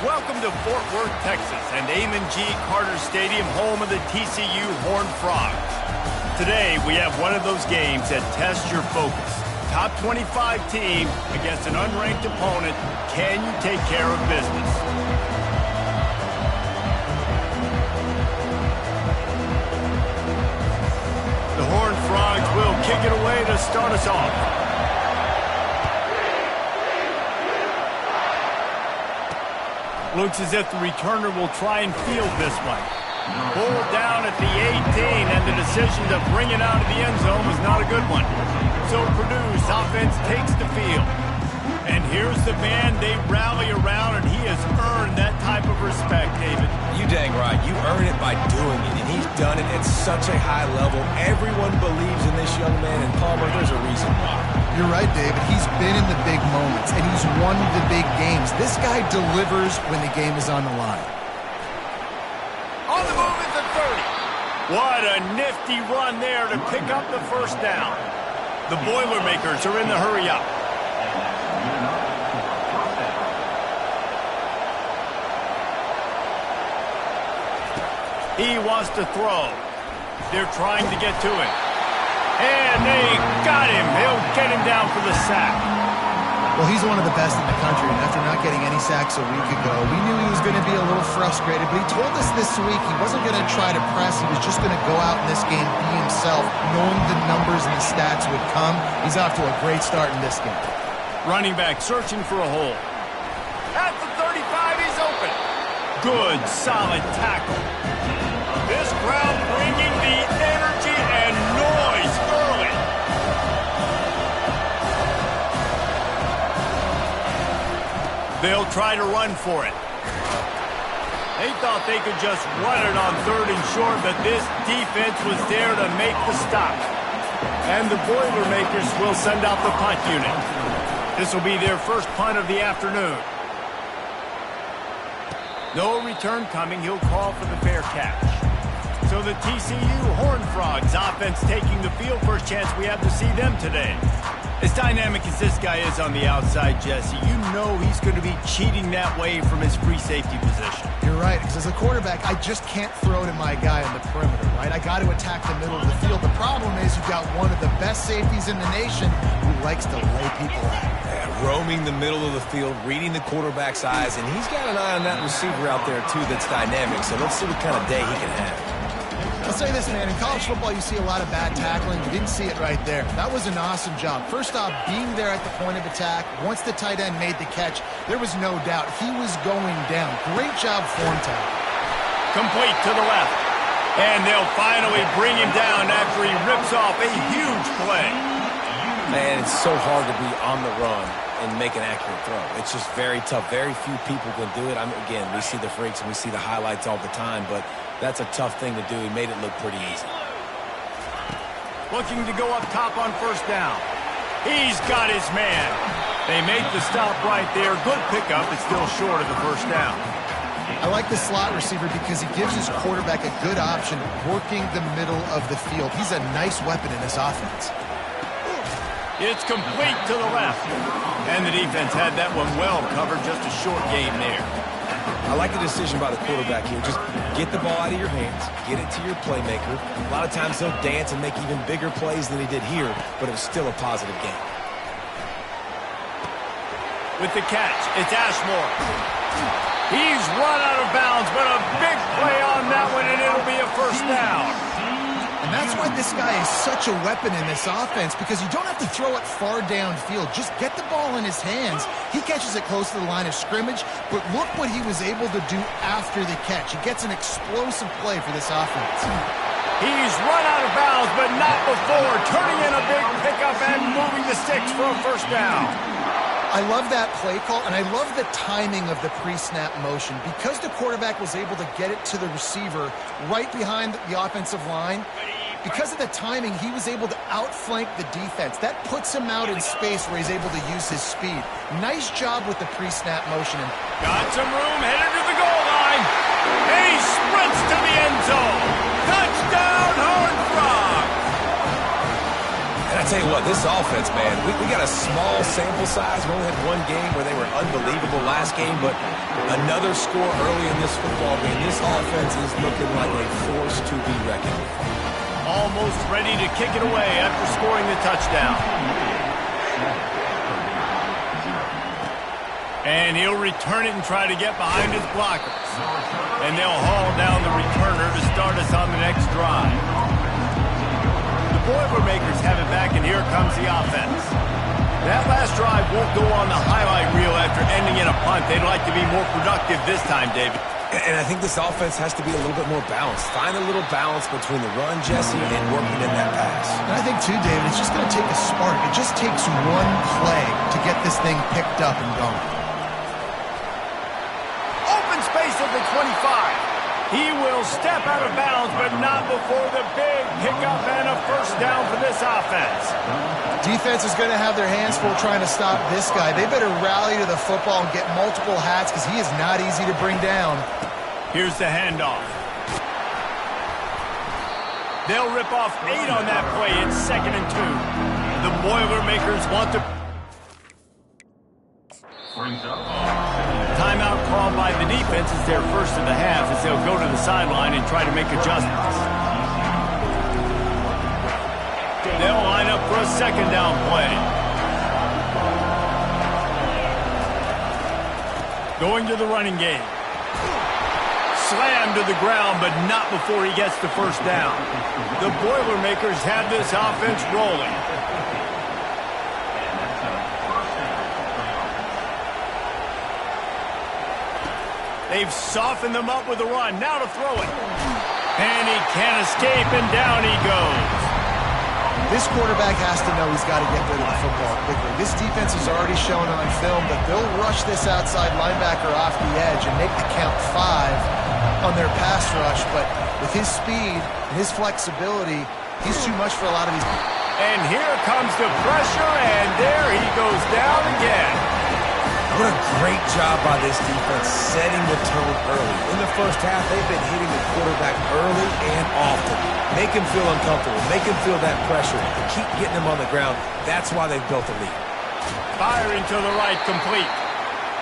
Welcome to Fort Worth, Texas, and Amon G. Carter Stadium, home of the TCU Horned Frogs. Today, we have one of those games that tests your focus. Top 25 team against an unranked opponent. Can you take care of business? The Horned Frogs will kick it away to start us off. Looks as if the returner will try and field this one. Pulled down at the 18, and the decision to bring it out of the end zone was not a good one. So Purdue's offense takes the field. And here's the man they rally around, and he has earned that type of respect, David. You dang right. You earn it by doing it, and he's done it at such a high level. Everyone believes in this young man, and Palmer, there's a reason why. You're right, David. He's been in the big moments, and he's won the big games. This guy delivers when the game is on the line. On the move at the 30. What a nifty run there to pick up the first down. The Boilermakers are in the hurry up. He wants to throw. They're trying to get to him. And they got him. They'll get him down for the sack. Well, he's one of the best in the country, and after not getting any sacks a week ago, we knew he was going to be a little frustrated, but he told us this week he wasn't going to try to press. He was just going to go out in this game, be himself, knowing the numbers and the stats would come. He's off to a great start in this game. Running back searching for a hole. At the 35, he's open. Good, solid tackle. This crowd bringing the energy and noise early. They'll try to run for it. They thought they could just run it on 3rd and short, but this defense was there to make the stop. And the Boilermakers will send out the punt unit. This will be their first punt of the afternoon. No return coming. He'll call for the fair catch. So the TCU Horned Frogs offense taking the field. First chance we have to see them today. As dynamic as this guy is on the outside, Jesse, you know he's going to be cheating that way from his free safety position. You're right, because as a quarterback, I just can't throw to my guy on the perimeter, right? I got to attack the middle of the field. The problem is you've got one of the best safeties in the nation who likes to lay people out. Roaming the middle of the field, reading the quarterback's eyes, and he's got an eye on that receiver out there, too, that's dynamic. So let's see what kind of day he can have. I'll say this, man. In college football, you see a lot of bad tackling. You didn't see it right there. That was an awesome job. First off, being there at the point of attack. Once the tight end made the catch, there was no doubt he was going down. Great job form tackle. Complete to the left. And they'll finally bring him down after he rips off a huge play. Man, it's so hard to be on the run and make an accurate throw. It's just very tough. Very few people can do it. Again, we see the freaks and we see the highlights all the time, but that's a tough thing to do. He made it look pretty easy. Looking to go up top on first down. He's got his man. They make the stop right there. Good pickup. It's still short of the first down. I like the slot receiver because he gives his quarterback a good option working the middle of the field. He's a nice weapon in this offense. It's complete to the left. And the defense had that one well covered. Just a short game there. I like the decision by the quarterback here. Just get the ball out of your hands, get it to your playmaker. A lot of times he'll dance and make even bigger plays than he did here, but it was still a positive game. With the catch, it's Ashmore. He's run out of bounds, but a big play on that one, and it'll be a first down. And that's why this guy is such a weapon in this offense, because you don't have to throw it far downfield. Just get the ball in his hands. He catches it close to the line of scrimmage, but look what he was able to do after the catch. He gets an explosive play for this offense. He's run out of bounds, but not before, turning in a big pickup and moving the sticks for a first down. I love that play call, and I love the timing of the pre-snap motion. Because the quarterback was able to get it to the receiver right behind the offensive line, because of the timing, he was able to outflank the defense. That puts him out in space where he's able to use his speed. Nice job with the pre-snap motion. Got some room, headed to the goal line. He sprints to the end zone. Touchdown, Horned Frogs. And I tell you what, this offense, man, we got a small sample size. We only had one game where they were unbelievable last game, but another score early in this football game. This offense is looking like a force to be reckoned with. Almost ready to kick it away after scoring the touchdown. And he'll return it and try to get behind his blockers. And they'll haul down the returner to start us on the next drive. The Boilermakers have it back, and here comes the offense. That last drive won't go on the highlight reel after ending in a punt. They'd like to be more productive this time, David. And I think this offense has to be a little bit more balanced. Find a little balance between the run, Jesse, and working in that pass. And I think, too, David, it's just going to take a spark. It just takes one play to get this thing picked up and going. Open space at the 25. He will step out of bounds, but not before the big pickup and a first down for this offense. Defense is going to have their hands full trying to stop this guy. They better rally to the football and get multiple hats because he is not easy to bring down. Here's the handoff. They'll rip off 8 on that play. It's 2nd and 2. The Boilermakers want to... Timeout called by the defense is their first of the half as they'll go to the sideline and try to make adjustments. They'll line up for a 2nd down play. Going to the running game. Slammed to the ground, but not before he gets the first down. The Boilermakers have this offense rolling. They've softened them up with a run. Now to throw it. And he can't escape, and down he goes. This quarterback has to know he's got to get rid of the football quickly. This defense has already shown on film that they'll rush this outside linebacker off the edge and make the count 5 on their pass rush. But with his speed and his flexibility, he's too much for a lot of these. And here comes the pressure, and there he goes down again. What a great job by this defense setting the tone early. In the first half, they've been hitting the quarterback early and often. Make him feel uncomfortable. Make him feel that pressure. Keep getting him on the ground. That's why they've built a lead. Firing to the right, complete.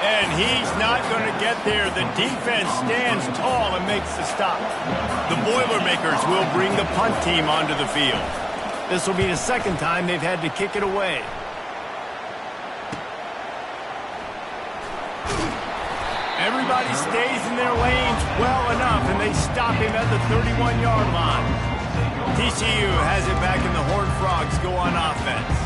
And he's not going to get there. The defense stands tall and makes the stop. The Boilermakers will bring the punt team onto the field. This will be the 2nd time they've had to kick it away. Everybody stays in their lanes well enough, and they stop him at the 31-yard line. TCU has it back, and the Horned Frogs go on offense.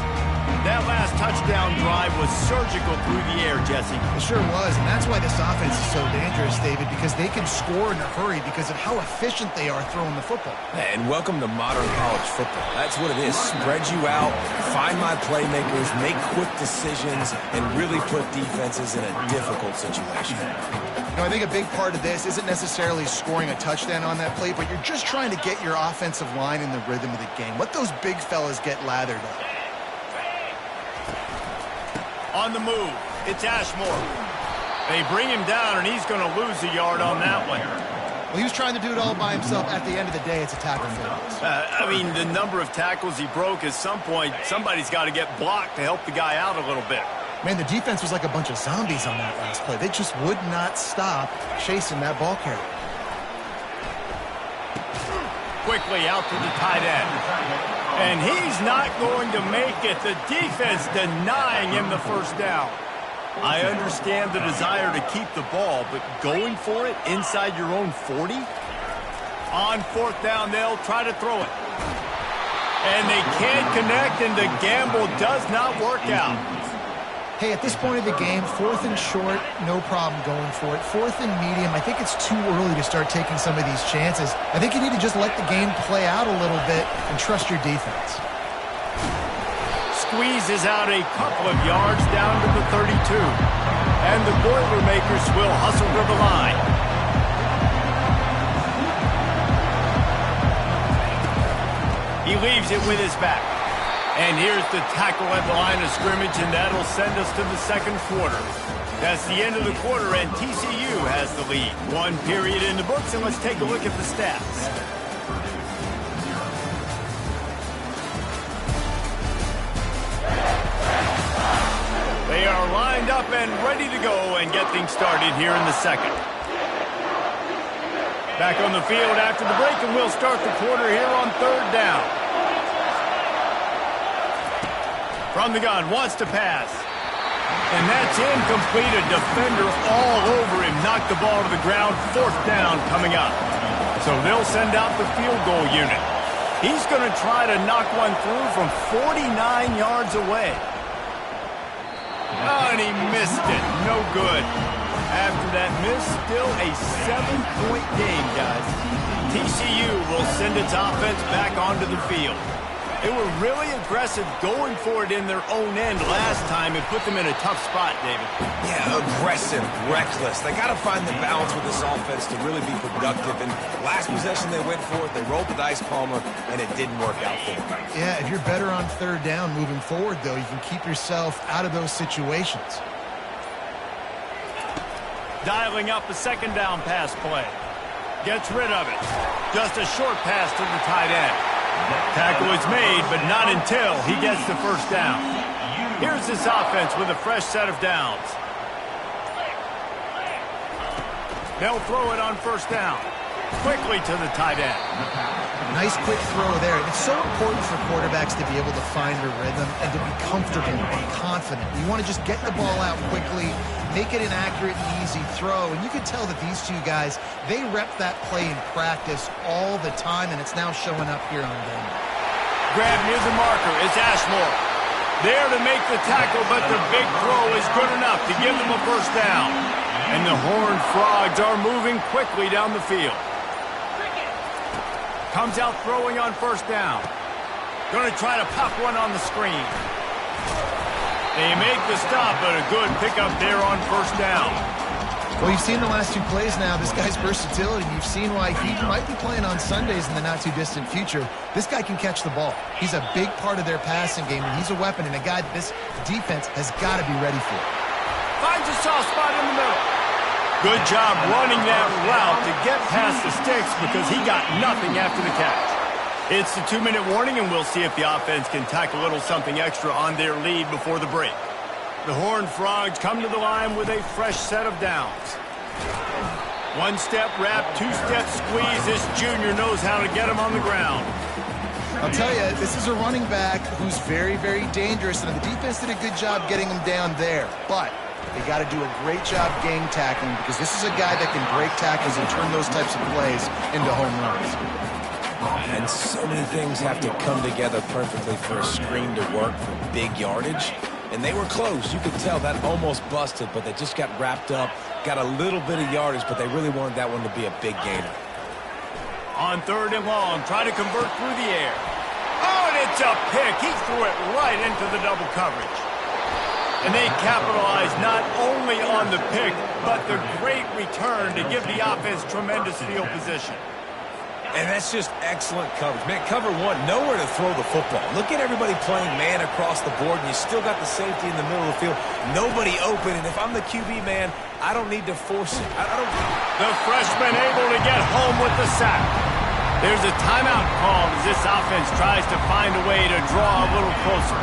That last touchdown drive was surgical through the air, Jesse. It sure was, and that's why this offense is so dangerous, David, because they can score in a hurry because of how efficient they are throwing the football. And welcome to modern college football. That's what it is. Spread you out, find my playmakers, make quick decisions, and really put defenses in a difficult situation. You know, I think a big part of this isn't necessarily scoring a touchdown on that play, but you're just trying to get your offensive line in the rhythm of the game. Let those big fellas get lathered up. On the move, it's Ashmore. They bring him down, and he's going to lose a yard on that one. Well, he was trying to do it all by himself. At the end of the day, it's a tackle for loss. I mean, the number of tackles he broke, at some point, somebody's got to get blocked to help the guy out a little bit. Man, the defense was like a bunch of zombies on that last play. They just would not stop chasing that ball carrier. Quickly out to the tight end. And he's not going to make it. The defense denying him the first down. I understand the desire to keep the ball, but going for it inside your own 40? On 4th down, they'll try to throw it. And they can't connect, and the gamble does not work out. Hey, at this point of the game, 4th and short, no problem going for it. 4th and medium, I think it's too early to start taking some of these chances. I think you need to just let the game play out a little bit and trust your defense. Squeezes out a couple of yards down to the 32. And the Boilermakers will hustle to the line. He leaves it with his back. And here's the tackle at the line of scrimmage, and that'll send us to the 2nd quarter. That's the end of the quarter, and TCU has the lead. 1 period in the books, and let's take a look at the stats. are lined up and ready to go and get things started here in the second. Back on the field after the break, and we'll start the quarter here on third down. From the gun, wants to pass. And that's incomplete. A defender all over him. Knocked the ball to the ground. Fourth down coming up. So they'll send out the field goal unit. He's going to try to knock one through from 49 yards away. Oh, and he missed it. No good. After that miss, still a 7-point game, guys. TCU will send its offense back onto the field. They were really aggressive going for it in their own end last time and put them in a tough spot, David. Yeah, aggressive, reckless. They got to find the balance with this offense to really be productive. And last possession they went for it, they rolled the dice, Palmer, and it didn't work out for them. Yeah, if you're better on third down moving forward, though, you can keep yourself out of those situations. Dialing up a second down pass play. Gets rid of it. Just a short pass to the tight end. Tackle is made, but not until he gets the first down. Here's this offense with a fresh set of downs. They'll throw it on first down. Quickly to the tight end. Nice quick throw there. It's so important for quarterbacks to be able to find a rhythm and to be comfortable and confident. You want to just get the ball out quickly, make it an accurate and easy throw. And you can tell that these two guys, they rep that play in practice all the time, and it's now showing up here on game. Grab near the marker is Ashmore. There to make the tackle, but the big throw is good enough to give them a first down. And the Horned Frogs are moving quickly down the field. Comes out throwing on first down. Going to try to pop one on the screen. They make the stop, but a good pickup there on first down. Well, you've seen the last two plays now. This guy's versatility. You've seen why he might be playing on Sundays in the not-too-distant future. This guy can catch the ball. He's a big part of their passing game, and he's a weapon and a guy that this defense has got to be ready for. Finds a soft spot in the middle. Good job running that route to get past the sticks because he got nothing after the catch. It's the 2-minute warning, and we'll see if the offense can tack a little something extra on their lead before the break. The Horned Frogs come to the line with a fresh set of downs. One-step wrap, two-step squeeze. This junior knows how to get him on the ground. I'll tell you, this is a running back who's very, very dangerous, and the defense did a good job getting him down there. But they got to do a great job gang tackling because this is a guy that can break tackles and turn those types of plays into home runs. And so many things have to come together perfectly for a screen to work for big yardage. And they were close. You could tell that almost busted, but they just got wrapped up, got a little bit of yardage, but they really wanted that one to be a big gainer. On third and long, try to convert through the air. Oh, and it's a pick. He threw it right into the double coverage. And they capitalized not only on the pick, but the great return to give the offense tremendous field position. And that's just excellent coverage. Man, cover one, nowhere to throw the football. Look at everybody playing man across the board, and you still got the safety in the middle of the field. Nobody open, and if I'm the QB, man, I don't need to force it. I don't. The freshman able to get home with the sack. There's a timeout called as this offense tries to find a way to draw a little closer.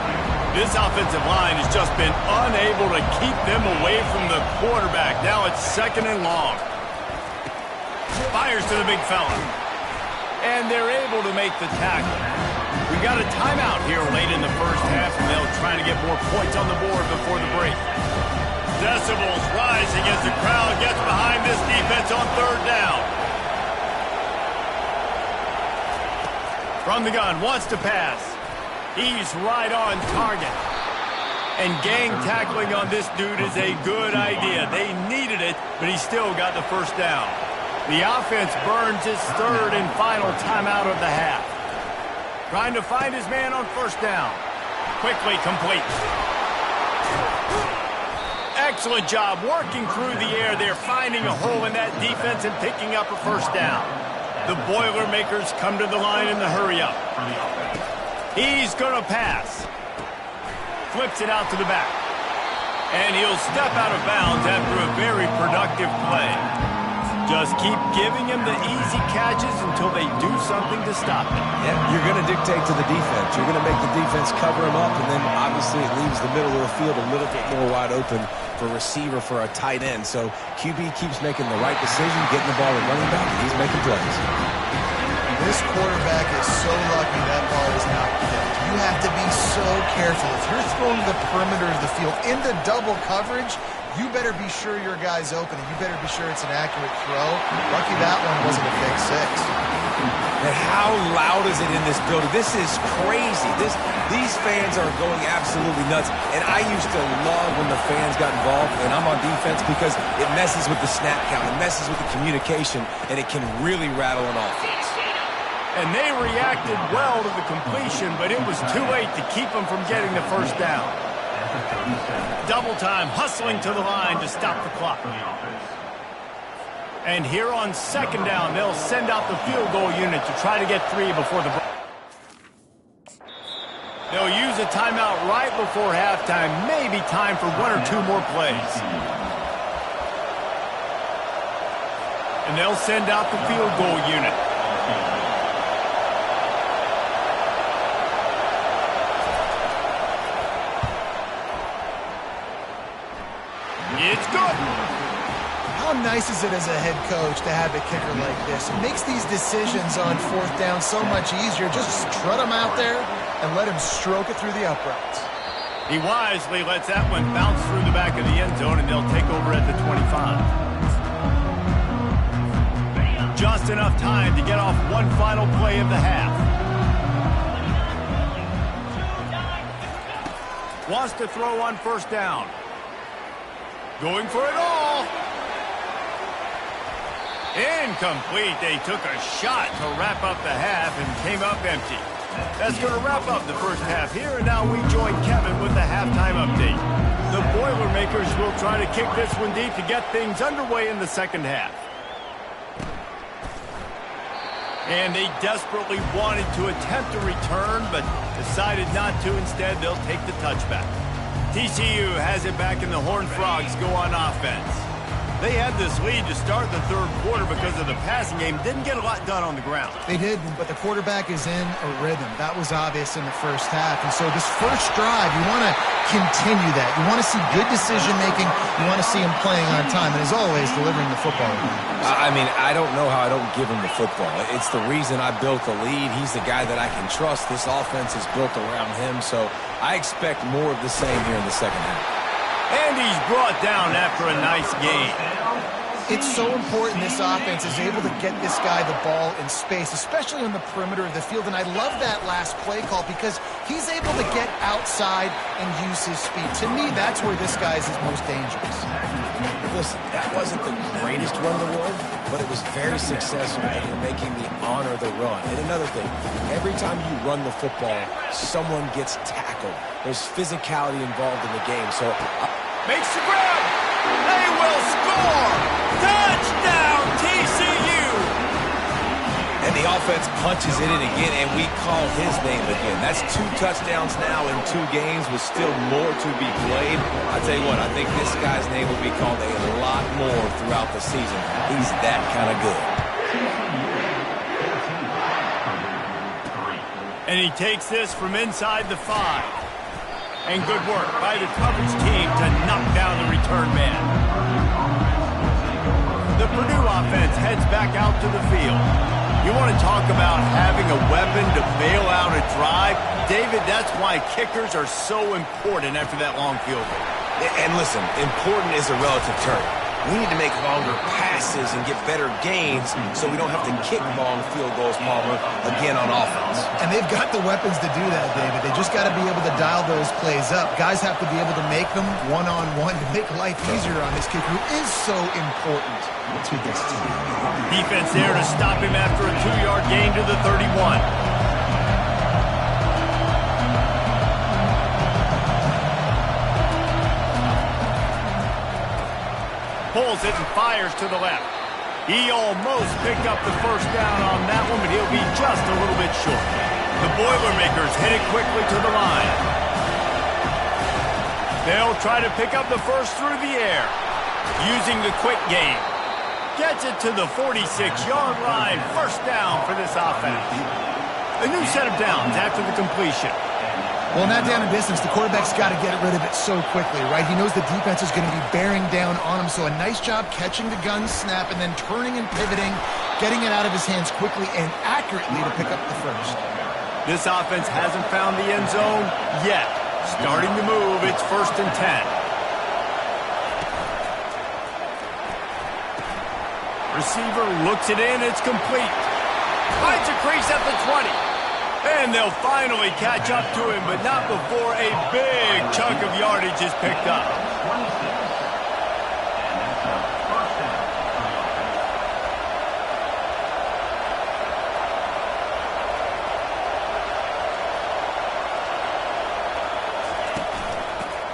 This offensive line has just been unable to keep them away from the quarterback. Now it's second and long. Fires to the big fella. And they're able to make the tackle. We got a timeout here late in the first half, and they'll try to get more points on the board before the break. Decibels rising as the crowd gets behind this defense on third down. From the gun, wants to pass. He's right on target. And gang tackling on this dude is a good idea. They needed it, but he still got the first down. The offense burns its third and final timeout of the half. Trying to find his man on first down. Quickly complete. Excellent job working through the air there, finding a hole in that defense and picking up a first down. The Boilermakers come to the line in the hurry-up. He's going to pass. Flips it out to the back. And he'll step out of bounds after a very productive play. Just keep giving him the easy catches until they do something to stop it. Yeah, you're going to dictate to the defense. You're going to make the defense cover him up, and then obviously it leaves the middle of the field a little bit more wide open for receiver, for a tight end. So QB keeps making the right decision, getting the ball to running back, and he's making plays. This quarterback is so lucky that ball is not picked. You have to be so careful. If you're throwing to the perimeter of the field in the double coverage, you better be sure your guy's open, and you better be sure it's an accurate throw. Lucky that one wasn't a pick six. And how loud is it in this building? This is crazy. These fans are going absolutely nuts. And I used to love when the fans got involved, and I'm on defense, because it messes with the snap count, it messes with the communication, and it can really rattle an offense. And they reacted well to the completion, but it was too late to keep them from getting the first down. Double time, hustling to the line to stop the clock. And here on second down, they'll send out the field goal unit to try to get 3 before the break. They'll use a timeout right before halftime, maybe time for 1 or 2 more plays. And they'll send out the field goal unit. It's good. How nice is it as a head coach to have a kicker like this? It makes these decisions on fourth down so much easier. Just trot him out there and let him stroke it through the uprights. He wisely lets that one bounce through the back of the end zone, and they'll take over at the 25. Just enough time to get off one final play of the half. Wants to throw on first down. Going for it all. Incomplete. They took a shot to wrap up the half and came up empty. That's going to wrap up the first half here, and now we join Kevin with the halftime update. The Boilermakers will try to kick this one deep to get things underway in the second half. And they desperately wanted to attempt a return, but decided not to. Instead, they'll take the touchback. TCU has it back, and the Horned Frogs go on offense. They had this lead to start the third quarter because of the passing game. Didn't get a lot done on the ground. They did, but the quarterback is in a rhythm. That was obvious in the first half. And so this first drive, you want to continue that. You want to see good decision-making. You want to see him playing on time. And as always, delivering the football. I mean, I don't know how I don't give him the football. It's the reason I built the lead. He's the guy that I can trust. This offense is built around him. So I expect more of the same here in the second half. And he's brought down after a nice gain. It's so important this offense is able to get this guy the ball in space, especially on the perimeter of the field. And I love that last play call because he's able to get outside and use his speed. To me, that's where this guy is his most dangerous. Listen, that wasn't the greatest run in the world, but it was very successful in making me honor the run. And another thing, every time you run the football, someone gets tackled. There's physicality involved in the game. So makes the grab. They will score. Touchdown, TCU. And the offense punches it in again, and we call his name again. That's 2 touchdowns now in 2 games with still more to be played. I tell you what, I think this guy's name will be called a lot more throughout the season. He's that kind of good. And he takes this from inside the 5. And good work by the coverage team to knock down the return man. The Purdue offense heads back out to the field. You want to talk about having a weapon to bail out a drive? David, that's why kickers are so important after that long field goal. And listen, important is a relative term. We need to make longer passes and get better gains so we don't have to kick long field goals, Palmer, again on offense. And they've got the weapons to do that, David. They just got to be able to dial those plays up. Guys have to be able to make them one-on-one to make life easier on this kicker, who is so important to this team. Defense there to stop him after a 2-yard gain to the 31. Pulls it and fires to the left. He almost picked up the first down on that one, but he'll be just a little bit short. The Boilermakers hit it quickly to the line. They'll try to pick up the first through the air, using the quick game. Gets it to the 46-yard line. First down for this offense. A new set of downs after the completion. Well, in that down and distance, the quarterback's got to get rid of it so quickly, right? He knows the defense is going to be bearing down on him, so a nice job catching the gun snap and then turning and pivoting, getting it out of his hands quickly and accurately to pick up the first. This offense hasn't found the end zone yet. Starting to move, it's 1st and 10. Receiver looks it in, it's complete. Finds a crease at the 20. And they'll finally catch up to him, but not before a big chunk of yardage is picked up.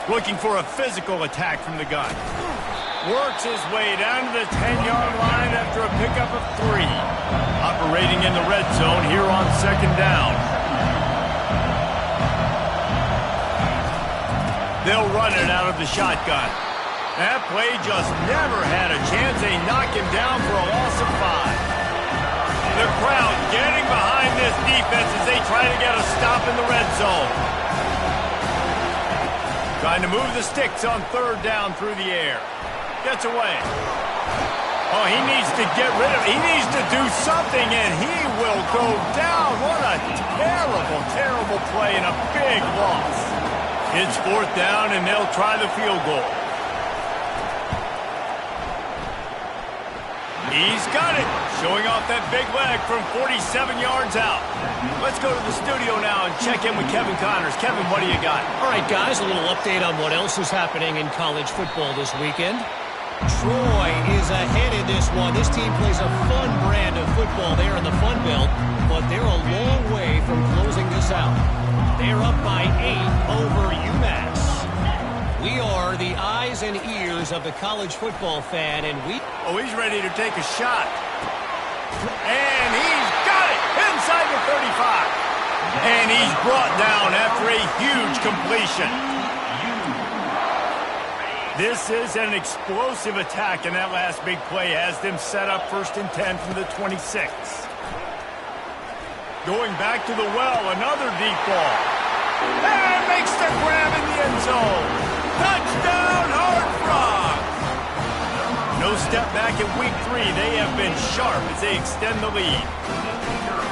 Looking for a physical attack from the gun. Works his way down to the 10-yard line after a pickup of 3. Operating in the red zone here on 2nd down. They'll run it out of the shotgun. That play just never had a chance. They knock him down for a loss of 5. The crowd getting behind this defense as they try to get a stop in the red zone. Trying to move the sticks on 3rd down through the air. Gets away. Oh, he needs to get rid of it. He needs to do something, and he will go down. What a terrible, terrible play and a big loss. It's 4th down, and they'll try the field goal. He's got it. Showing off that big leg from 47 yards out. Let's go to the studio now and check in with Kevin Connors. Kevin, what do you got? All right, guys, a little update on what else is happening in college football this weekend. Troy is ahead in this one. This team plays a fun brand of football there in the Fun Belt, but they're a long way from closing this out. They're up by 8 over UMass. We are the eyes and ears of the college football fan, and Oh, he's ready to take a shot. And he's got it inside the 35. And he's brought down after a huge completion. This is an explosive attack, and that last big play has them set up 1st and 10 from the 26. Going back to the well, another deep ball. And makes the grab in the end zone. Touchdown, Hard Rock! No step back in week 3. They have been sharp as they extend the lead.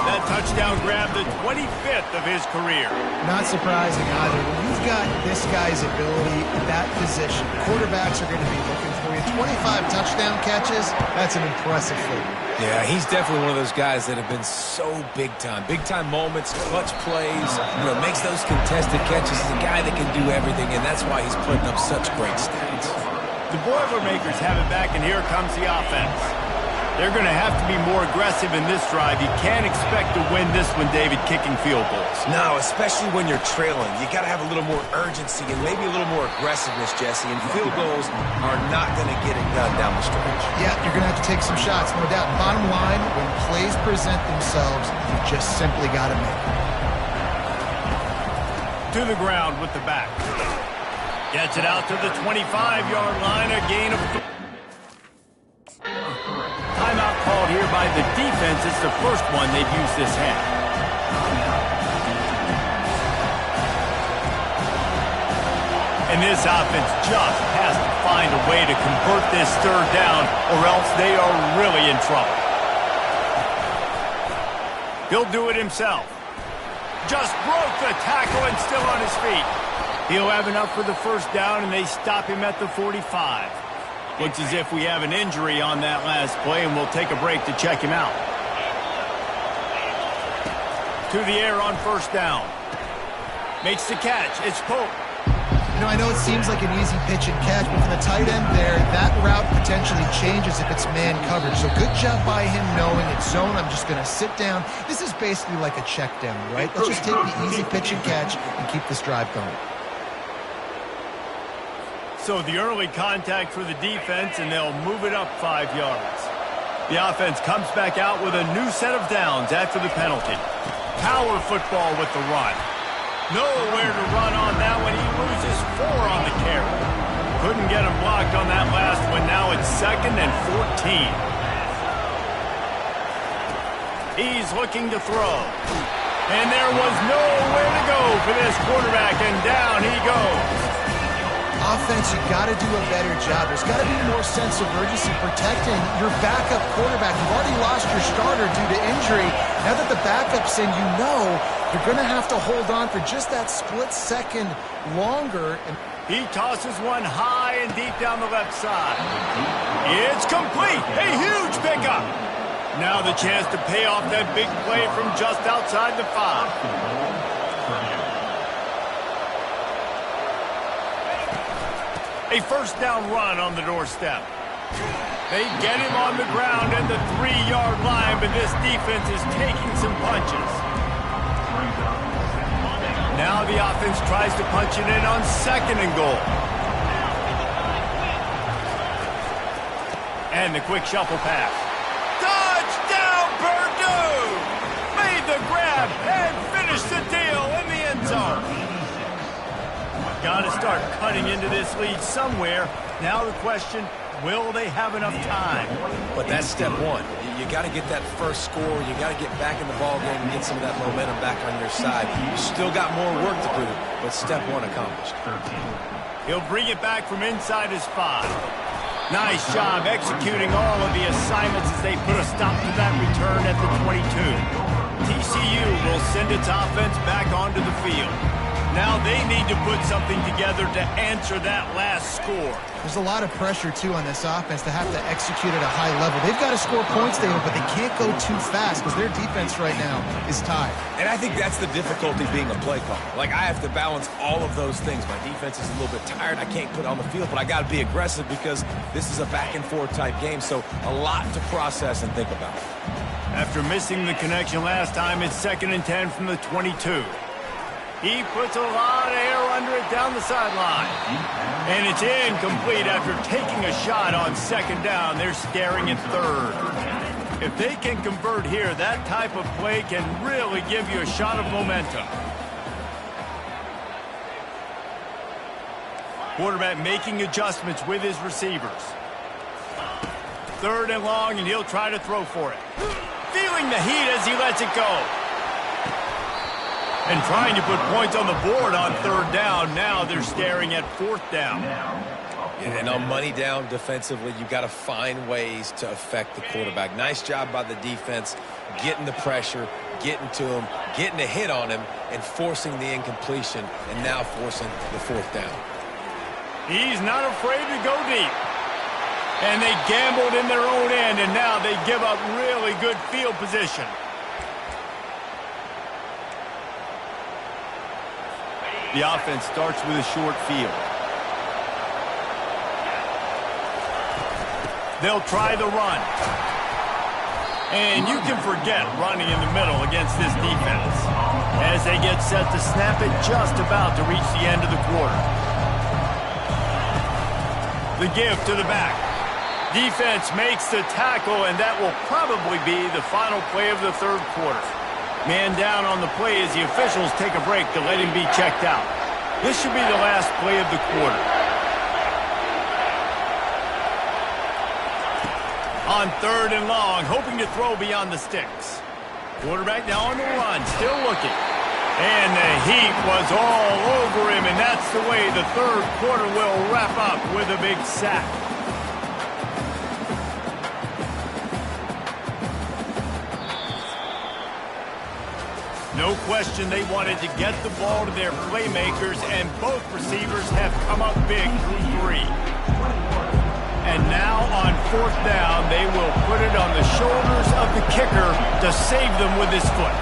That touchdown grab, the 25th of his career. Not surprising either. When you've got this guy's ability at that position, quarterbacks are going to be looking for you. 25 touchdown catches, that's an impressive feat. Yeah, he's definitely one of those guys that have been so big time. Big time moments, clutch plays, makes those contested catches. He's a guy that can do everything, and that's why he's putting up such great stats. The Boilermakers have it back, and here comes the offense. They're going to have to be more aggressive in this drive. You can't expect to win this one, David, kicking field goals. No, especially when you're trailing. You got to have a little more urgency and maybe a little more aggressiveness, Jesse, and field goals are not going to get it done down the stretch. Yeah, you're going to have to take some shots, no doubt. Bottom line, when plays present themselves, you just simply got to make them. To the ground with the back. Gets it out to the 25-yard line, a gain of 3. Timeout called here by the defense. It's the first one they've used this half. And this offense just has to find a way to convert this 3rd down, or else they are really in trouble. He'll do it himself. Just broke the tackle and still on his feet. He'll have enough for the 1st down, and they stop him at the 45. Looks as if we have an injury on that last play, and we'll take a break to check him out. To the air on 1st down. Makes the catch. It's Pope. I know it seems like an easy pitch and catch, but for the tight end there, that route potentially changes if it's man coverage. So good job by him knowing it's zone. I'm just going to sit down. This is basically like a check down, right? Let's just take the easy pitch and catch and keep this drive going. So the early contact for the defense, and they'll move it up 5 yards. The offense comes back out with a new set of downs after the penalty. Power football with the run. Nowhere to run on that one. He loses 4 on the carry. Couldn't get him blocked on that last one. Now it's 2nd and 14. He's looking to throw. And there was nowhere to go for this quarterback, and down he goes. Offense, you got to do a better job. There's got to be more sense of urgency protecting your backup quarterback. You've already lost your starter due to injury. Now that the backup's in, you know you're going to have to hold on for just that split second longer. He tosses one high and deep down the left side. It's complete. A huge pickup. Now the chance to pay off that big play from just outside the 5. A first down run on the doorstep. They get him on the ground at the 3-yard line, but this defense is taking some punches. Now the offense tries to punch it in on 2nd and goal. And the quick shuffle pass. Touchdown, Purdue! Made the grab and finished the deal in the end zone. Got to start cutting into this lead somewhere. Now the question, will they have enough time? But that's step one. You got to get that first score. You got to get back in the ball game and get some of that momentum back on your side. You still got more work to do, but step one accomplished. He'll bring it back from inside his 5. Nice job executing all of the assignments as they put a stop to that return at the 22. TCU will send its offense back onto the field. Now they need to put something together to answer that last score. There's a lot of pressure, too, on this offense to have to execute at a high level. They've got to score points, David, but they can't go too fast because their defense right now is tied. And I think that's the difficulty being a play caller. Like, I have to balance all of those things. My defense is a little bit tired. I can't put it on the field, but I got to be aggressive because this is a back-and-forth type game, so a lot to process and think about. After missing the connection last time, it's 2nd and 10 from the 22. He puts a lot of air under it down the sideline. And it's incomplete after taking a shot on 2nd down. They're staring at 3rd. If they can convert here, that type of play can really give you a shot of momentum. Quarterback making adjustments with his receivers. 3rd and long, and he'll try to throw for it. Feeling the heat as he lets it go. And trying to put points on the board on 3rd down. Now they're staring at 4th down. And on money down defensively, you've got to find ways to affect the quarterback. Nice job by the defense, getting the pressure, getting to him, getting a hit on him, and forcing the incompletion, and now forcing the 4th down. He's not afraid to go deep. And they gambled in their own end, and now they give up really good field position. The offense starts with a short field. They'll try the run. And you can forget running in the middle against this defense as they get set to snap it just about to reach the end of the quarter. The give to the back. Defense makes the tackle, and that will probably be the final play of the 3rd quarter. Man down on the play as the officials take a break to let him be checked out. This should be the last play of the quarter. On 3rd and long, hoping to throw beyond the sticks. Quarterback now on the run, still looking. And the heat was all over him, and that's the way the 3rd quarter will wrap up with a big sack. No question they wanted to get the ball to their playmakers, and both receivers have come up big through 3. And now on 4th down, they will put it on the shoulders of the kicker to save them with his foot.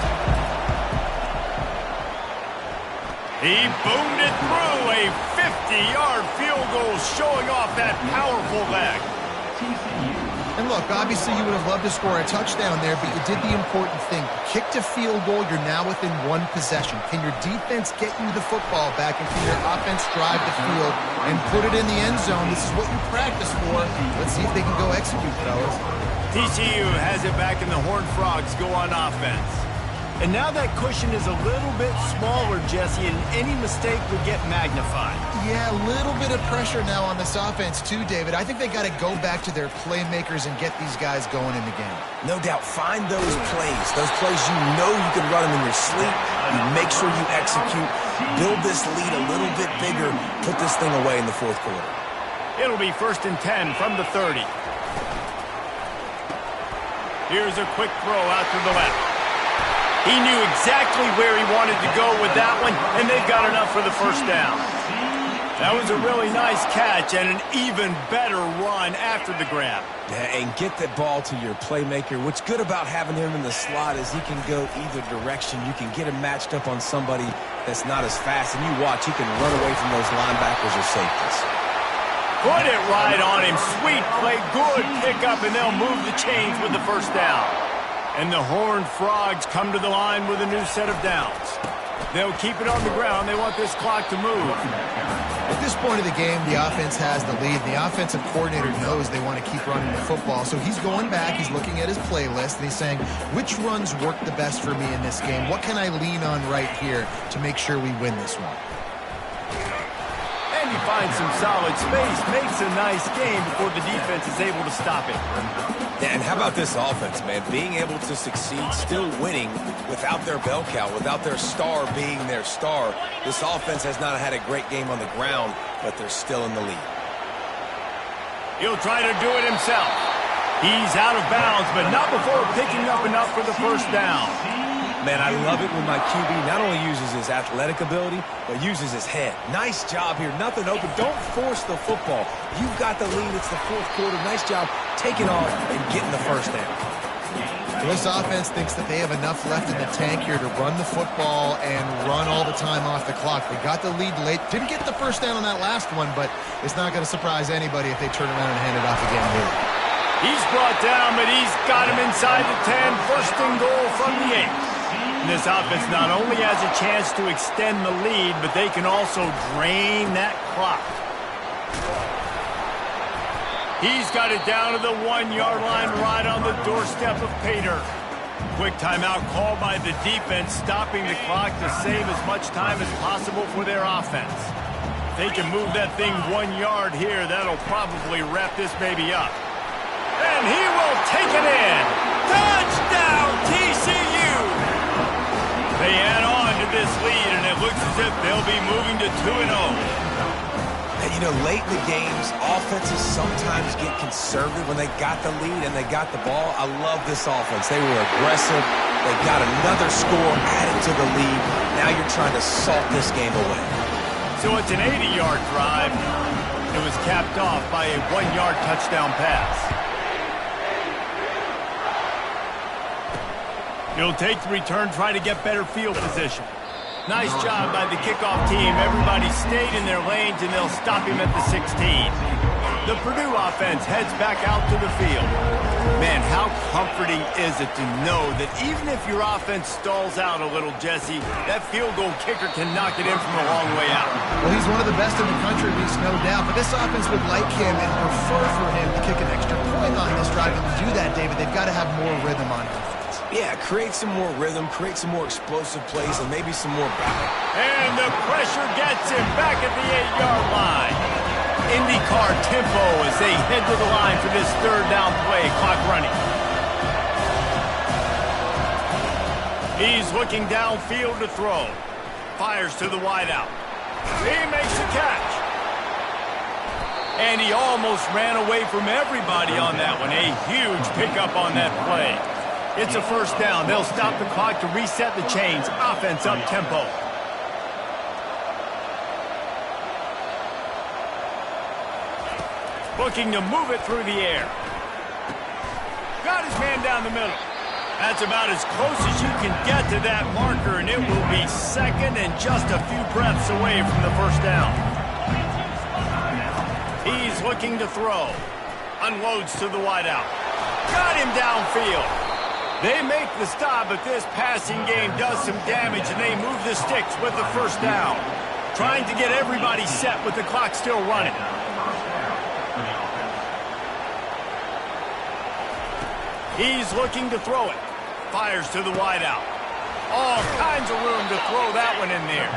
He boomed it through a 50-yard field goal, showing off that powerful leg. And look, obviously you would have loved to score a touchdown there, but you did the important thing. Kicked a field goal, you're now within 1 possession. Can your defense get you the football back, and can your offense drive the field and put it in the end zone? This is what you practice for. Let's see if they can go execute, fellas. TCU has it back, and the Horned Frogs go on offense. And now that cushion is a little bit smaller, Jesse, and any mistake would get magnified. Yeah, a little bit of pressure now on this offense too, David. I think they got to go back to their playmakers and get these guys going in the game. No doubt. Find those plays you know you can run them in your sleep. You make sure you execute. Build this lead a little bit bigger. Put this thing away in the fourth quarter. It'll be 1st and 10 from the 30. Here's a quick throw out to the left. He knew exactly where he wanted to go with that one, and they've got enough for the first down. That was a really nice catch and an even better run after the grab. Yeah, and get the ball to your playmaker. What's good about having him in the slot is he can go either direction. You can get him matched up on somebody that's not as fast, and you watch, he can run away from those linebackers or safeties. Put it right on him. Sweet play, good pickup, and they'll move the chains with the first down. And the Horned Frogs come to the line with a new set of downs. They'll keep it on the ground. They want this clock to move. At this point of the game, the offense has the lead. The offensive coordinator knows they want to keep running the football. So he's going back, he's looking at his playlist, and he's saying, which runs work the best for me in this game? What can I lean on right here to make sure we win this one? And he finds some solid space, makes a nice game before the defense is able to stop it. Yeah, and how about this offense, man? Being able to succeed, still winning without their bell cow, without their star being their star. This offense has not had a great game on the ground, but they're still in the lead. He'll try to do it himself. He's out of bounds, but not before picking up enough for the first down. Man, I love it when my QB not only uses his athletic ability, but uses his head. Nice job here. Nothing open. Don't force the football. You've got the lead. It's the fourth quarter. Nice job taking off and getting the first down. This offense thinks that they have enough left in the tank here to run the football and run all the time off the clock. They got the lead late. Didn't get the first down on that last one, but it's not going to surprise anybody if they turn around and hand it off again here. He's brought down, but he's got him inside the 10. First and goal from the 8. And this offense not only has a chance to extend the lead, but they can also drain that clock. He's got it down to the 1-yard line right on the doorstep of Pater. Quick timeout called by the defense, stopping the clock to save as much time as possible for their offense. If they can move that thing 1 yard here, that'll probably wrap this baby up. And he will take it in. Touchdown, TCU! They add on to this lead, and it looks as if they'll be moving to 2-0. And, you know, late in the games, offenses sometimes get conservative when they got the lead and they got the ball. I love this offense. They were aggressive. They got another score added to the lead. Now you're trying to salt this game away. So it's an 80-yard drive. It was capped off by a 1-yard touchdown pass. He'll take the return, try to get better field position. Nice job by the kickoff team. Everybody stayed in their lanes, and they'll stop him at the 16. The Purdue offense heads back out to the field. Man, how comforting is it to know that even if your offense stalls out a little, Jesse, that field goal kicker can knock it in from a long way out. Well, he's one of the best in the country, Reese, no doubt. But this offense would like him and prefer for him to kick an extra point on this drive. And to do that, David, they've got to have more rhythm on offense. Yeah, create some more rhythm, create some more explosive plays, and maybe some more battle. And the pressure gets him back at the 8-yard line. IndyCar tempo as they head to the line for this third down play. Clock running. He's looking downfield to throw. Fires to the wideout. He makes the catch. And he almost ran away from everybody on that one. A huge pickup on that play. It's a first down. They'll stop the clock to reset the chains. Offense up tempo. Looking to move it through the air. Got his man down the middle. That's about as close as you can get to that marker, and it will be second and just a few breaths away from the first down. He's looking to throw. Unloads to the wideout. Got him downfield. They make the stop, but this passing game does some damage, and they move the sticks with the first down. Trying to get everybody set with the clock still running. He's looking to throw it. Fires to the wideout. All kinds of room to throw that one in there.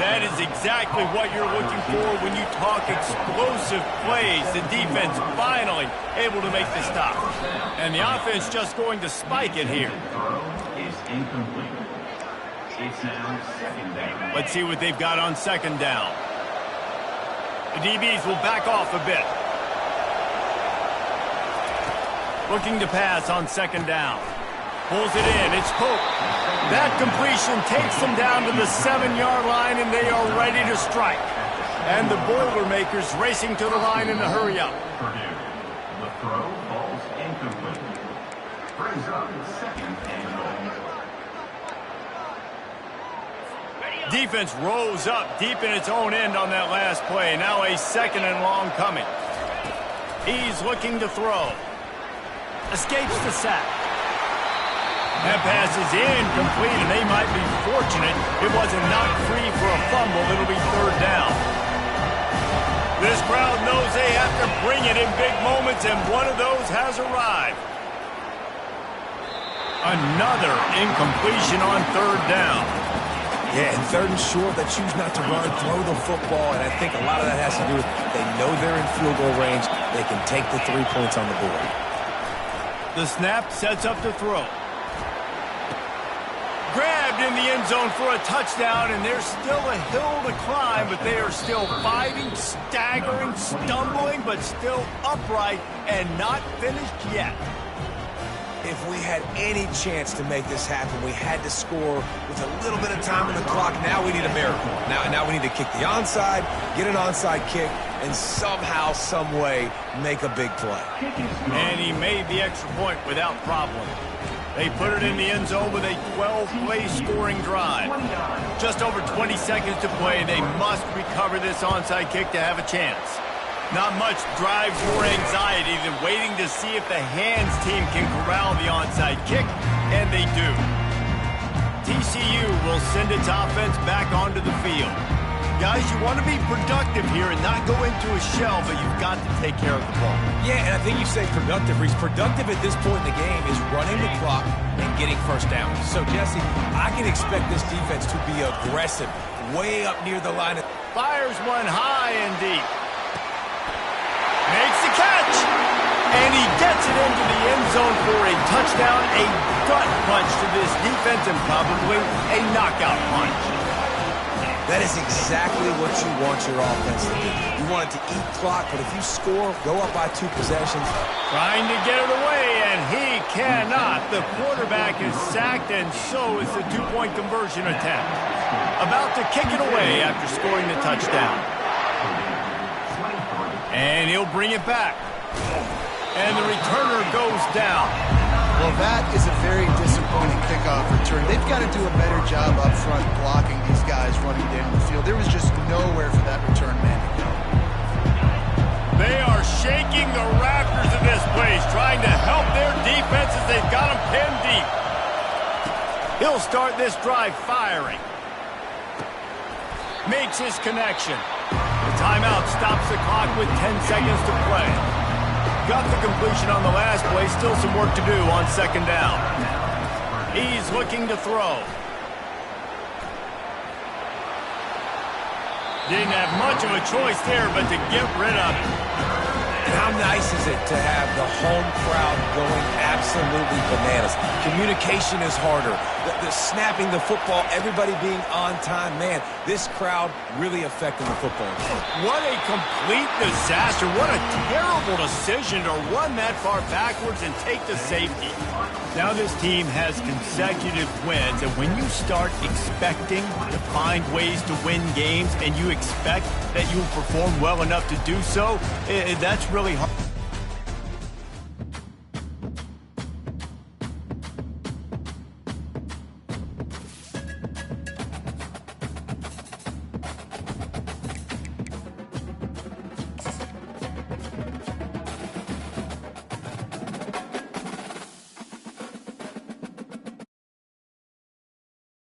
That is exactly what you're looking for when you talk explosive plays. The defense finally able to make the stop. And the offense just going to spike it here. Let's see what they've got on second down. The DBs will back off a bit. Looking to pass on second down. Pulls it in. It's Pope. That completion takes them down to the 7-yard line, and they are ready to strike. And the Boilermakers racing to the line in a hurry up. The throw falls incomplete. Brings up second and goal. Defense rolls up deep in its own end on that last play. Now a second and long coming. He's looking to throw. Escapes the sack. That pass is incomplete, and they might be fortunate it wasn't knocked free for a fumble. It'll be third down. This crowd knows they have to bring it in big moments, and one of those has arrived. Another incompletion on third down. Yeah, and third and short, they choose not to run, throw the football, and I think a lot of that has to do with they know they're in field goal range. They can take the 3 points on the board. The snap sets up the throw. Grabbed in the end zone for a touchdown, and there's still a hill to climb, but they are still fighting, staggering, stumbling, but still upright and not finished yet. If we had any chance to make this happen, we had to score with a little bit of time on the clock. Now we need a miracle. Now we need to kick the onside, get an onside kick, and somehow, some way, make a big play. And he made the extra point without problem. They put it in the end zone with a 12-play scoring drive. Just over 20 seconds to play. They must recover this onside kick to have a chance. Not much drives more anxiety than waiting to see if the hands team can corral the onside kick, and they do. TCU will send its offense back onto the field. Guys, you want to be productive here and not go into a shell, but you've got to take care of the ball. Yeah, and I think you say productive, Reese. Productive at this point in the game is running the clock and getting first down. So, Jesse, I can expect this defense to be aggressive, way up near the line. Fires one high and deep. Makes the catch. And he gets it into the end zone for a touchdown, a gut punch to this defense, and probably a knockout punch. That is exactly what you want your offense to do. You want it to eat clock, but if you score, go up by 2 possessions. Trying to get it away, and he cannot. The quarterback is sacked, and so is the 2-point conversion attempt. About to kick it away after scoring the touchdown. And he'll bring it back. And the returner goes down. Well, that is a very disappointing kickoff return. They've got to do a better job up front blocking these guys running down the field. There was just nowhere for that return man to go. They are shaking the rafters of this place, trying to help their defense as they've got them pinned deep. He'll start this drive firing. Makes his connection. The timeout stops the clock with 10 seconds to play. Got the completion on the last play. Still some work to do on second down. He's looking to throw. Didn't have much of a choice there, but to get rid of it. And how nice is it to have the home crowd going absolutely bananas? Communication is harder. The snapping the football, everybody being on time. Man, this crowd really affecting the football. What a complete disaster. What a terrible decision to run that far backwards and take the safety. Now this team has consecutive wins, and when you start expecting to find ways to win games and you expect that you will perform well enough to do so, that's really hard.